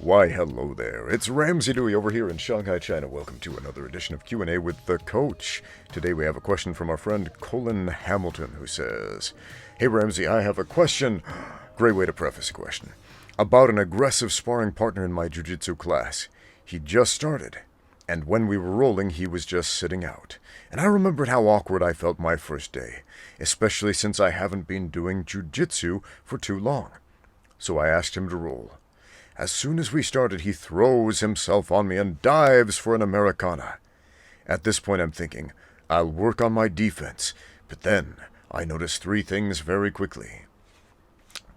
Why, hello there. It's Ramsey Dewey over here in Shanghai, China. Welcome to another edition of Q&A with the Coach. Today we have a question from our friend Colin Hamilton, who says, "Hey Ramsey, I have a question." Great way to preface a question. About an aggressive sparring partner in my Jujitsu class. He just started, and when we were rolling, he was just sitting out. And I remembered how awkward I felt my first day, especially since I haven't been doing Jujitsu for too long. So I asked him to roll. As soon as we started, he throws himself on me and dives for an Americana. At this point, I'm thinking, I'll work on my defense, but then I notice three things very quickly.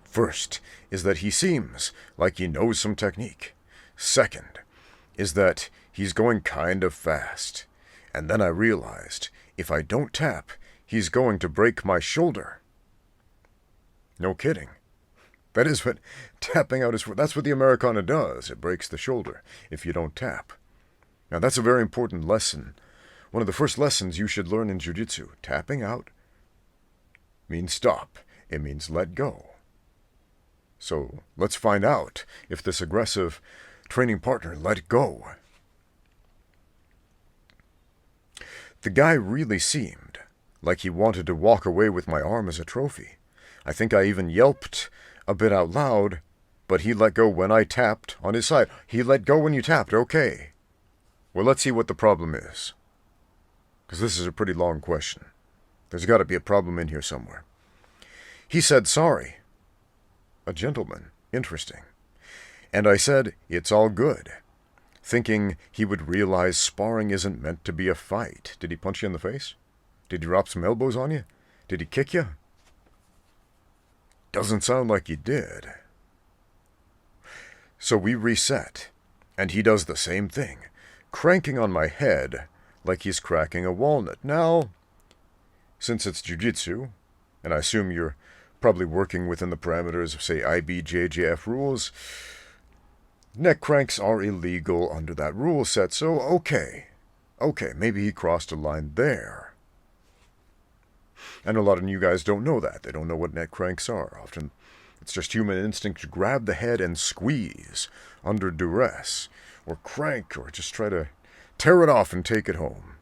First is that he seems like he knows some technique. Second is that he's going kind of fast. And then I realized, if I don't tap, he's going to break my shoulder. No kidding. That is what tapping out is for. That's what the Americana does. It breaks the shoulder if you don't tap. Now that's a very important lesson. One of the first lessons you should learn in Jiu-Jitsu. Tapping out means stop. It means let go. So let's find out if this aggressive training partner let go. The guy really seemed like he wanted to walk away with my arm as a trophy. I think I even yelped a bit out loud, but he let go when I tapped on his side. He let go when you tapped, okay. Well, let's see what the problem is. Because this is a pretty long question. There's got to be a problem in here somewhere. He said sorry. A gentleman. Interesting. And I said, it's all good. Thinking he would realize sparring isn't meant to be a fight. Did he punch you in the face? Did he drop some elbows on you? Did he kick you? Doesn't sound like he did. So we reset, and he does the same thing, cranking on my head like he's cracking a walnut. Now, since it's Jiu-Jitsu, and I assume you're probably working within the parameters of, say, IBJJF rules, neck cranks are illegal under that rule set, so okay, maybe he crossed a line there. And a lot of you guys don't know that. They don't know what neck cranks are. Often it's just human instinct to grab the head and squeeze under duress, or crank, or just try to tear it off and take it home.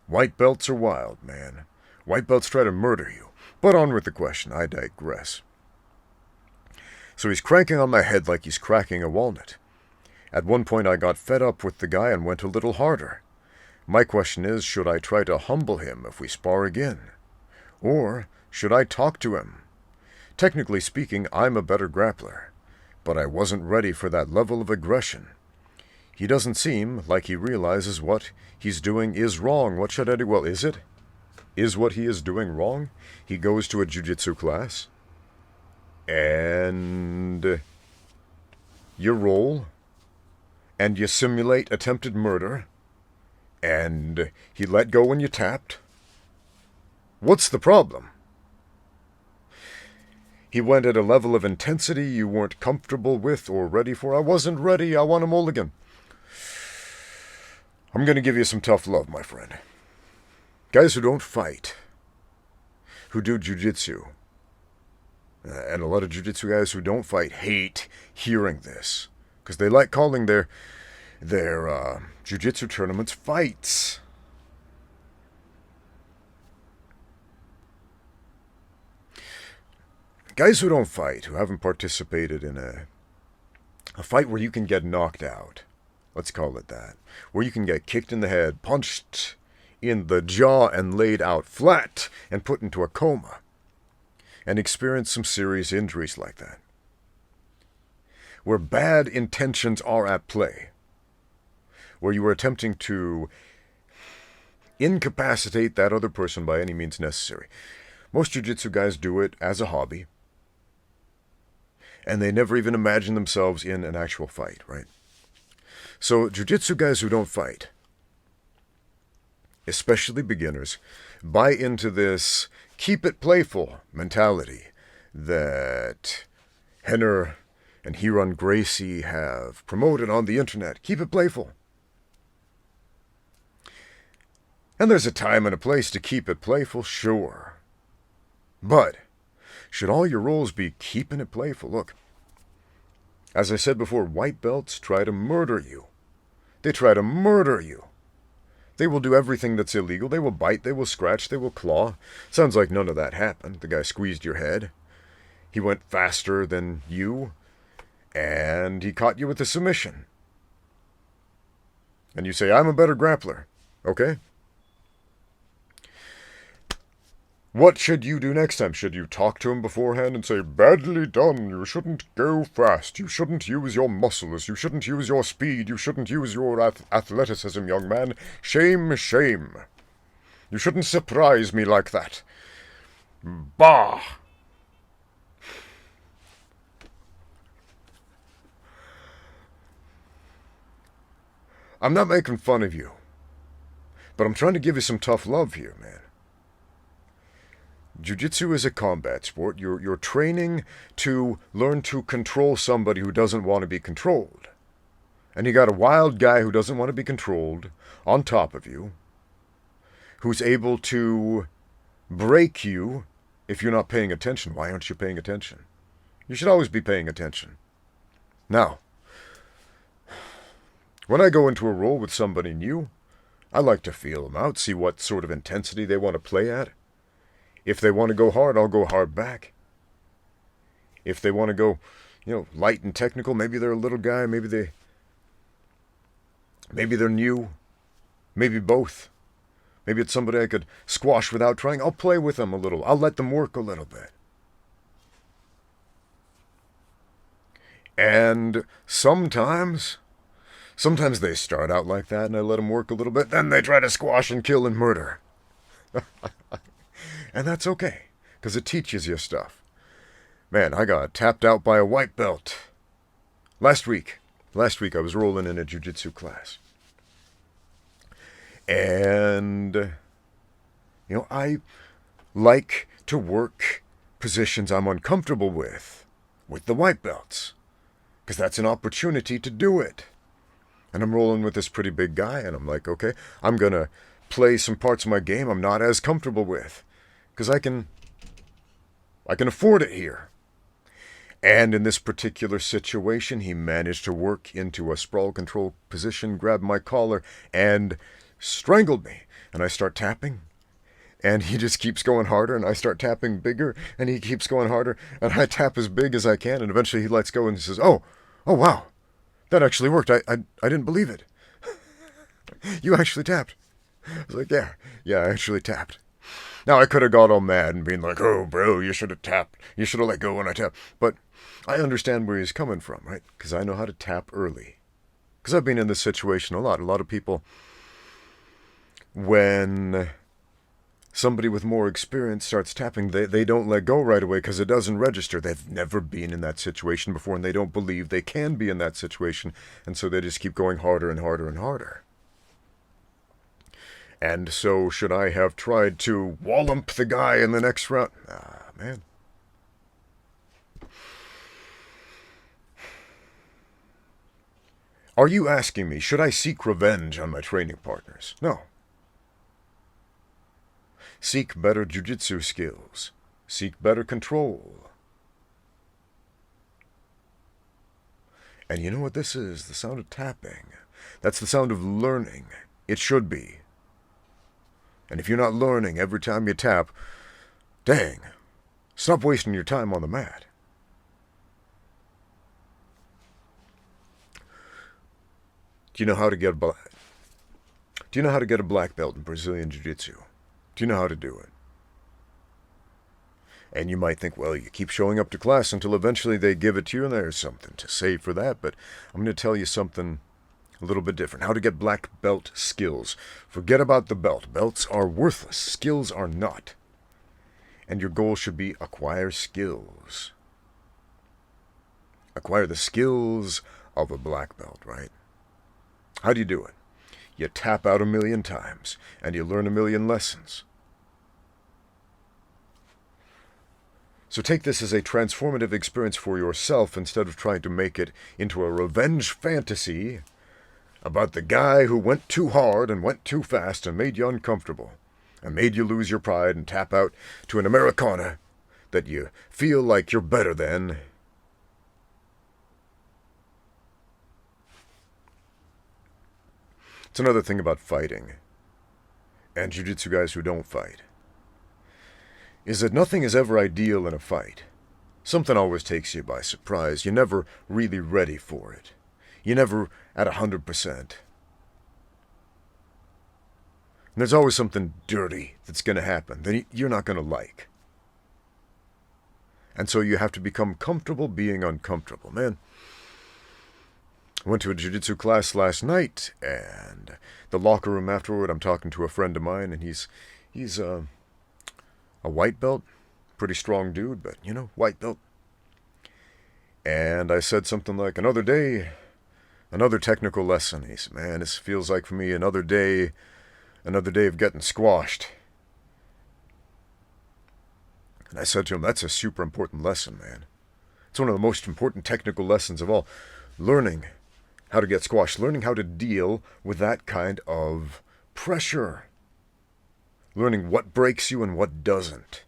White belts are wild, man. White belts try to murder you. But on with the question, I digress. So he's cranking on my head like he's cracking a walnut. At one point I got fed up with the guy and went a little harder. My question is, should I try to humble him if we spar again? Or should I talk to him? Technically speaking, I'm a better grappler, but I wasn't ready for that level of aggression. He doesn't seem like he realizes what he's doing is wrong. What should I do? Well, is it? Is what he is doing wrong? He goes to a jiu-jitsu class, and you roll, and you simulate attempted murder, and he let go when you tapped. What's the problem? He went at a level of intensity you weren't comfortable with or ready for. I wasn't ready. I want a mulligan. I'm going to give you some tough love, my friend. Guys who don't fight, who do jiu-jitsu, and a lot of jiu-jitsu guys who don't fight hate hearing this, because they like calling their jiu-jitsu tournaments fights. Guys who don't fight, who haven't participated in a fight where you can get knocked out, let's call it that, where you can get kicked in the head, punched in the jaw, and laid out flat and put into a coma, and experience some serious injuries like that, where bad intentions are at play, where you are attempting to incapacitate that other person by any means necessary. Most jiu-jitsu guys do it as a hobby, and they never even imagine themselves in an actual fight, right? So jiu-jitsu guys who don't fight, especially beginners, buy into this keep it playful mentality that Henner and Hiron Gracie have promoted on the internet. Keep it playful. And there's a time and a place to keep it playful, sure. But should all your roles be keeping it playful? Look, As I said before, white belts try to murder you. They try to murder you. They will do everything that's illegal. They will bite, they will scratch, they will claw. Sounds like none of that happened. The guy squeezed your head. He went faster than you, and he caught you with a submission. And you say, I'm a better grappler. Okay? What should you do next time? Should you talk to him beforehand and say, badly done, you shouldn't go fast, you shouldn't use your muscles, you shouldn't use your speed, you shouldn't use your athleticism, young man. Shame, shame. You shouldn't surprise me like that. Bah! I'm not making fun of you, but I'm trying to give you some tough love here, man. Jiu-Jitsu is a combat sport. You're training to learn to control somebody who doesn't want to be controlled. And you got a wild guy who doesn't want to be controlled on top of you, who's able to break you if you're not paying attention. Why aren't you paying attention? You should always be paying attention. Now, when I go into a roll with somebody new, I like to feel them out, see what sort of intensity they want to play at. If they want to go hard, I'll go hard back. If they want to go, light and technical, maybe they're a little guy, maybe they're new, maybe both. Maybe it's somebody I could squash without trying. I'll play with them a little. I'll let them work a little bit. And sometimes they start out like that and I let them work a little bit. Then they try to squash and kill and murder. And that's okay, because it teaches you stuff. Man, I got tapped out by a white belt. Last week I was rolling in a Jujitsu class. And, I like to work positions I'm uncomfortable with the white belts. Because that's an opportunity to do it. And I'm rolling with this pretty big guy, and I'm like, okay, I'm going to play some parts of my game I'm not as comfortable with. Because I can afford it here. And in this particular situation, he managed to work into a sprawl control position, grabbed my collar, and strangled me. And I start tapping, and he just keeps going harder, and I start tapping bigger, and he keeps going harder, and I tap as big as I can, and eventually he lets go and he says, oh wow, that actually worked. I didn't believe it. You actually tapped. I was like, yeah, I actually tapped. Now, I could have got all mad and been like, oh, bro, you should have tapped. You should have let go when I tapped. But I understand where he's coming from, right? Because I know how to tap early. Because I've been in this situation a lot. A lot of people, when somebody with more experience starts tapping, they don't let go right away because it doesn't register. They've never been in that situation before, and they don't believe they can be in that situation. And so they just keep going harder and harder and harder. And so, should I have tried to wallop the guy in the next round? Man. Are you asking me, should I seek revenge on my training partners? No. Seek better Jiu-Jitsu skills. Seek better control. And you know what this is? The sound of tapping. That's the sound of learning. It should be. And if you're not learning every time you tap, dang, stop wasting your time on the mat. Do you know how to get a black belt in Brazilian Jiu-Jitsu? Do you know how to do it? And you might think, well, you keep showing up to class until eventually they give it to you, and there's something to say for that, but I'm going to tell you something a little bit different. How to get black belt skills. Forget about the belt. Belts are worthless. Skills are not. And your goal should be acquire skills. Acquire the skills of a black belt, right? How do you do it? You tap out 1,000,000 times, and you learn 1,000,000 lessons. So take this as a transformative experience for yourself instead of trying to make it into a revenge fantasy about the guy who went too hard and went too fast and made you uncomfortable and made you lose your pride and tap out to an Americana that you feel like you're better than. It's another thing about fighting, and jiu-jitsu guys who don't fight, is that nothing is ever ideal in a fight. Something always takes you by surprise. You're never really ready for it. You're never at 100%. And there's always something dirty that's going to happen that you're not going to like. And so you have to become comfortable being uncomfortable. Man, I went to a jiu-jitsu class last night, and the locker room afterward, I'm talking to a friend of mine, and he's a white belt, pretty strong dude, but, white belt. And I said something like, another day, another technical lesson. He said, man, this feels like for me another day of getting squashed. And I said to him, that's a super important lesson, man. It's one of the most important technical lessons of all. Learning how to get squashed, learning how to deal with that kind of pressure. Learning what breaks you and what doesn't.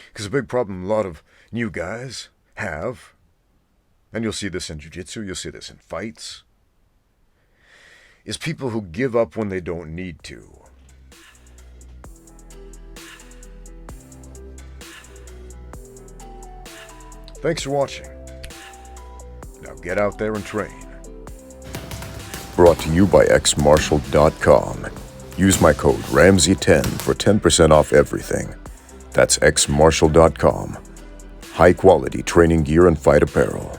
Because a big problem a lot of new guys have, and you'll see this in jiu-jitsu, you'll see this in fights, is people who give up when they don't need to. Thanks for watching. Now get out there and train. Brought to you by xmartial.com. Use my code Ramsey10 for 10% off everything. That's xmartial.com. High quality training gear and fight apparel.